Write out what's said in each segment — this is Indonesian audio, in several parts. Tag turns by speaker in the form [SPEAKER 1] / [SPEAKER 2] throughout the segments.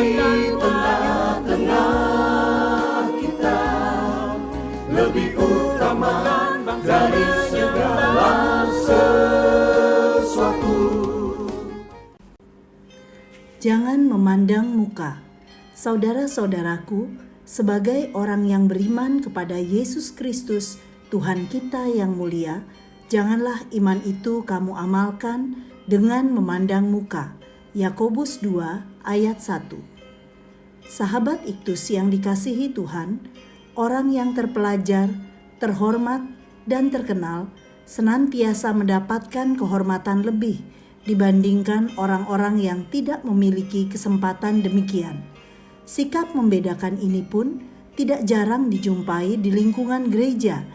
[SPEAKER 1] di tengah-tengah kita, lebih utama dari segala sesuatu.
[SPEAKER 2] Jangan memandang muka. Saudara-saudaraku, sebagai orang yang beriman kepada Yesus Kristus, Tuhan kita yang mulia, janganlah iman itu kamu amalkan dengan memandang muka. Yakobus 2 ayat 1. Sahabat Iktus yang dikasihi Tuhan, orang yang terpelajar, terhormat, dan terkenal senantiasa mendapatkan kehormatan lebih dibandingkan orang-orang yang tidak memiliki kesempatan demikian. Sikap membedakan ini pun tidak jarang dijumpai di lingkungan gereja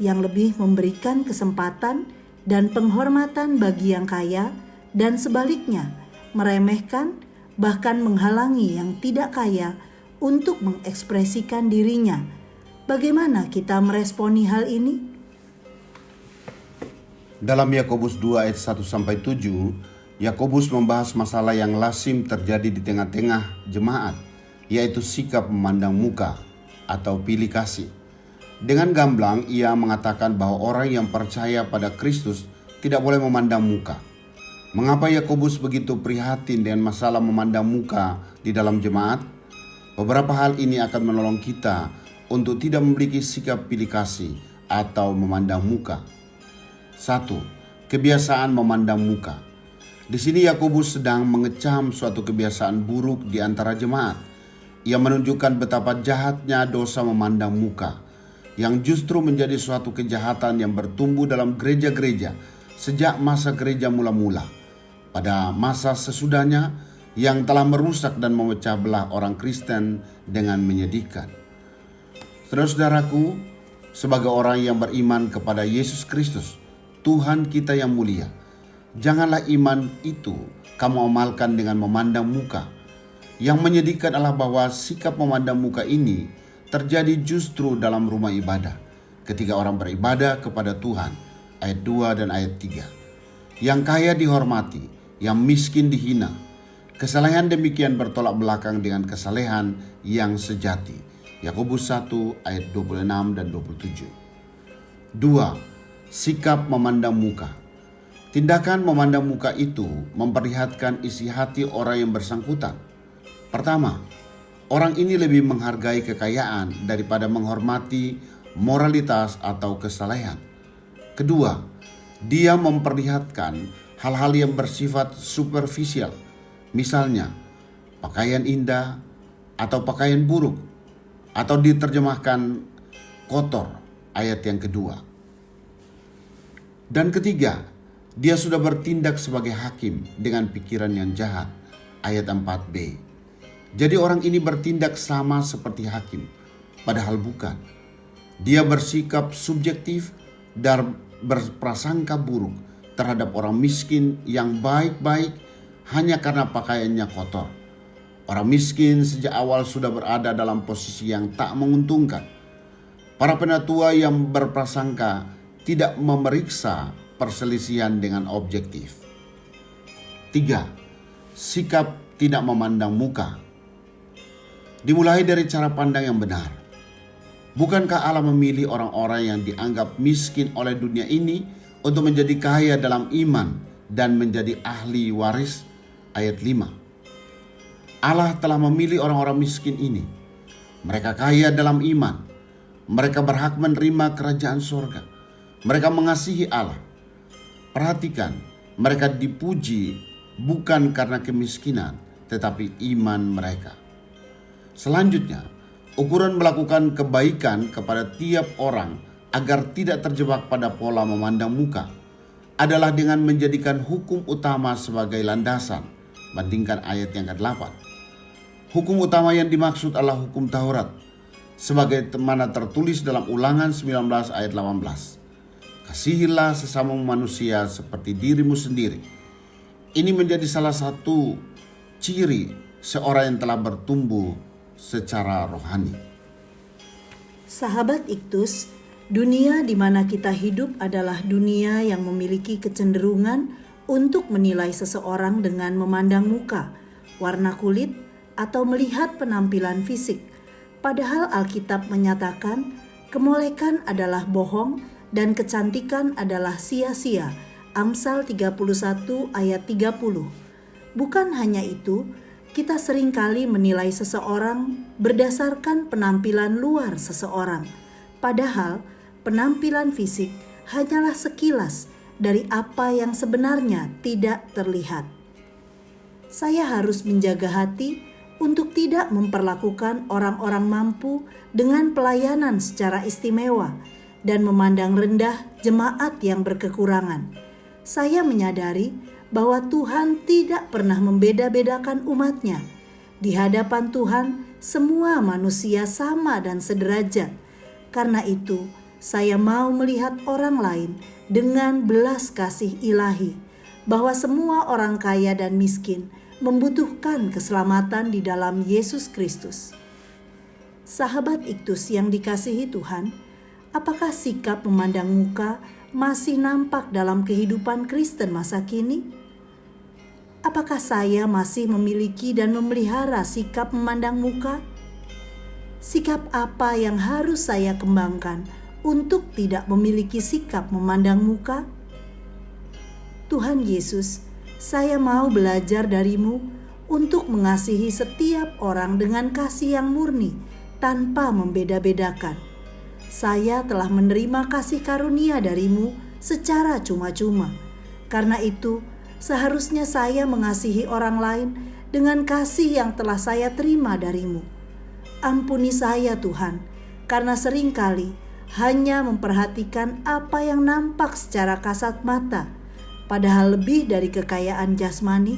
[SPEAKER 2] yang lebih memberikan kesempatan dan penghormatan bagi yang kaya dan sebaliknya meremehkan bahkan menghalangi yang tidak kaya untuk mengekspresikan dirinya. Bagaimana kita meresponi hal ini?
[SPEAKER 3] Dalam Yakobus 2 ayat 1-7, Yakobus membahas masalah yang lazim terjadi di tengah-tengah jemaat, yaitu sikap memandang muka atau pilih kasih. Dengan gamblang, ia mengatakan bahwa orang yang percaya pada Kristus tidak boleh memandang muka. Mengapa Yakobus begitu prihatin dengan masalah memandang muka di dalam jemaat? Beberapa hal ini akan menolong kita untuk tidak memiliki sikap pilih kasih atau memandang muka. 1. Kebiasaan memandang muka. Di sini Yakobus sedang mengecam suatu kebiasaan buruk di antara jemaat. Ia menunjukkan betapa jahatnya dosa memandang muka, yang justru menjadi suatu kejahatan yang bertumbuh dalam gereja-gereja sejak masa gereja mula-mula. Pada masa sesudahnya yang telah merusak dan memecah belah orang Kristen dengan menyedihkan. Saudara-saudaraku, sebagai orang yang beriman kepada Yesus Kristus, Tuhan kita yang mulia, janganlah iman itu kamu amalkan dengan memandang muka. Yang menyedihkan adalah bahwa sikap memandang muka ini terjadi justru dalam rumah ibadah, ketika orang beribadah kepada Tuhan, ayat 2 dan ayat 3. Yang kaya dihormati, yang miskin dihina. Kesalehan demikian bertolak belakang dengan kesalehan yang sejati. Yakobus 1 ayat 26 dan 27. 2. Sikap memandang muka. Tindakan memandang muka itu memperlihatkan isi hati orang yang bersangkutan. Pertama, orang ini lebih menghargai kekayaan daripada menghormati moralitas atau kesalehan. Kedua, dia memperlihatkan hal-hal yang bersifat superficial, misalnya pakaian indah atau pakaian buruk, atau diterjemahkan kotor, ayat yang kedua. Dan ketiga, dia sudah bertindak sebagai hakim dengan pikiran yang jahat, ayat 4b. Jadi orang ini bertindak sama seperti hakim, padahal bukan. Dia bersikap subjektif dan berprasangka buruk terhadap orang miskin yang baik-baik hanya karena pakaiannya kotor. Orang miskin sejak awal sudah berada dalam posisi yang tak menguntungkan. Para penatua yang berprasangka tidak memeriksa perselisihan dengan objektif. 3. Sikap tidak memandang muka. Dimulai dari cara pandang yang benar. Bukankah Allah memilih orang-orang yang dianggap miskin oleh dunia ini untuk menjadi kaya dalam iman dan menjadi ahli waris? Ayat 5. Allah telah memilih orang-orang miskin ini. Mereka kaya dalam iman. Mereka berhak menerima kerajaan surga. Mereka mengasihi Allah. Perhatikan, mereka dipuji bukan karena kemiskinan, tetapi iman mereka. Selanjutnya, ukuran melakukan kebaikan kepada tiap orang agar tidak terjebak pada pola memandang muka adalah dengan menjadikan hukum utama sebagai landasan. Bandingkan ayat yang ke-8. Hukum utama yang dimaksud adalah hukum Taurat, sebagaimana tertulis dalam Ulangan 19 ayat 18. Kasihilah sesama manusia seperti dirimu sendiri. Ini menjadi salah satu ciri seorang yang telah bertumbuh secara rohani.
[SPEAKER 2] Sahabat Iktus, dunia di mana kita hidup adalah dunia yang memiliki kecenderungan untuk menilai seseorang dengan memandang muka, warna kulit, atau melihat penampilan fisik. Padahal Alkitab menyatakan kemolekan adalah bohong dan kecantikan adalah sia-sia. Amsal 31 ayat 30. Bukan hanya itu, kita seringkali menilai seseorang berdasarkan penampilan luar seseorang. Padahal penampilan fisik hanyalah sekilas dari apa yang sebenarnya tidak terlihat. Saya harus menjaga hati untuk tidak memperlakukan orang-orang mampu dengan pelayanan secara istimewa dan memandang rendah jemaat yang berkekurangan. Saya menyadari bahwa Tuhan tidak pernah membeda-bedakan umatnya. Di hadapan Tuhan, semua manusia sama dan sederajat. Karena itu, saya mau melihat orang lain dengan belas kasih ilahi, bahwa semua orang kaya dan miskin membutuhkan keselamatan di dalam Yesus Kristus. Sahabat Iktus yang dikasihi Tuhan, apakah sikap memandang muka masih nampak dalam kehidupan Kristen masa kini? Apakah saya masih memiliki dan memelihara sikap memandang muka? Sikap apa yang harus saya kembangkan untuk tidak memiliki sikap memandang muka? Tuhan Yesus, saya mau belajar darimu untuk mengasihi setiap orang dengan kasih yang murni tanpa membeda-bedakan. Saya telah menerima kasih karunia darimu secara cuma-cuma. Karena itu, seharusnya saya mengasihi orang lain dengan kasih yang telah saya terima darimu. Ampuni saya Tuhan, karena seringkali hanya memperhatikan apa yang nampak secara kasat mata. Padahal lebih dari kekayaan jasmani,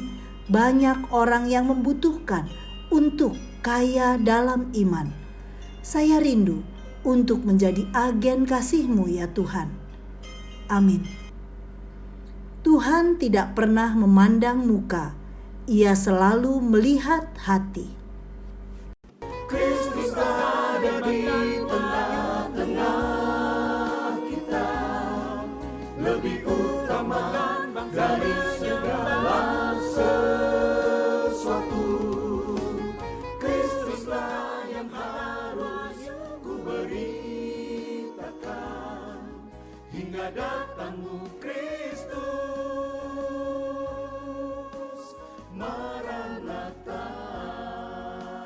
[SPEAKER 2] banyak orang yang membutuhkan untuk kaya dalam iman. Saya rindu untuk menjadi agen kasih-Mu ya Tuhan. Amin. Tuhan tidak pernah memandang muka, Ia selalu melihat hati.
[SPEAKER 1] Kristus ada di tengah-tengah kita, lebih utama dari segala sesuatu. Kristuslah yang harus ku beritakan hingga datangmu